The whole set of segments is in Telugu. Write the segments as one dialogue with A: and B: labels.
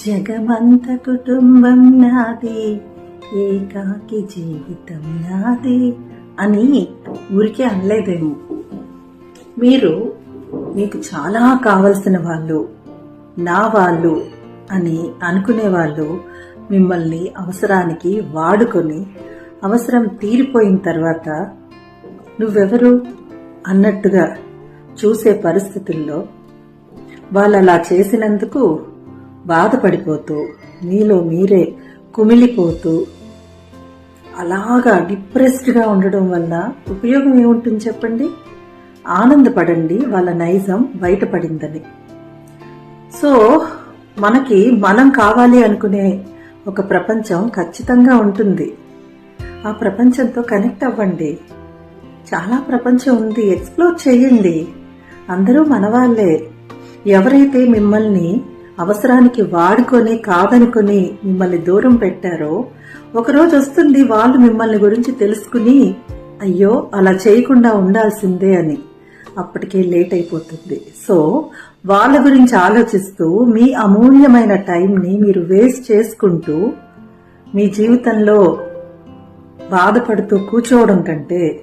A: జగమంత కుటుంబం నాది, ఏకాకి జీవితం నాది అని ఊరికే అనలేదేమో. మీకు చాలా కావలసిన వాళ్ళు, నా వాళ్ళు అని అనుకునే వాళ్ళు మిమ్మల్ని అవసరానికి వాడుకొని అవసరం తీరిపోయిన తర్వాత నువ్వెవరు అన్నట్టుగా చూసే పరిస్థితుల్లో వాళ్ళు అలా చేసినందుకు బాధపడిపోతూ మీలో మీరే కుమిలిపోతూ అలాగా డిప్రెస్డ్గా ఉండడం వల్ల ఉపయోగం ఏముంటుంది చెప్పండి? ఆనందపడండి వాళ్ళ నైజం బయటపడిందని. సో మనకి మనం కావాలి అనుకునే ఒక ప్రపంచం ఖచ్చితంగా ఉంటుంది. ఆ ప్రపంచంతో కనెక్ట్ అవ్వండి. చాలా ప్రపంచం ఉంది, ఎక్స్ప్లోర్ చేయండి. అందరూ మనవాళ్లే. ఎవరైతే మిమ్మల్ని అవసరానికి వాడుకొని కాదనుకొని మిమ్మల్ని దూరం పెట్టారో ఒకరోజు వస్తుంది వాళ్ళు మిమ్మల్ని గురించి తెలుసుకుని అయ్యో అలా చేయకుండా ఉండాల్సిందే అని. అప్పటికే లేట్ అయిపోతుంది. సో వాళ్ళ గురించి ఆలోచిస్తూ మీ అమూల్యమైన టైంని మీరు వేస్ట్ చేసుకుంటూ మీ జీవితంలో బాధపడుతూ కూర్చోవడం కంటే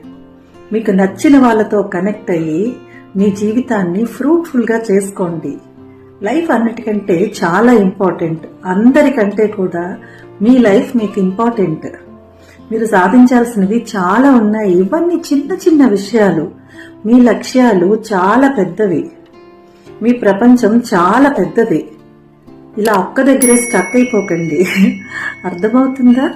A: మీకు నచ్చిన వాళ్ళతో కనెక్ట్ అయ్యి మీ జీవితాన్ని ఫ్రూట్ఫుల్గా చేసుకోండి. లైఫ్ అన్నిటికంటే చాలా ఇంపార్టెంట్. అందరికంటే కూడా మీ లైఫ్ మీకు ఇంపార్టెంట్. మీరు సాధించాల్సినవి చాలా ఉన్నాయి. ఇవన్నీ చిన్న చిన్న విషయాలు. మీ లక్ష్యాలు చాలా పెద్దవి. మీ ప్రపంచం చాలా పెద్దది. ఇలా ఒక్క దగ్గరే స్టక్ అయిపోకండి. అర్థమవుతుందా?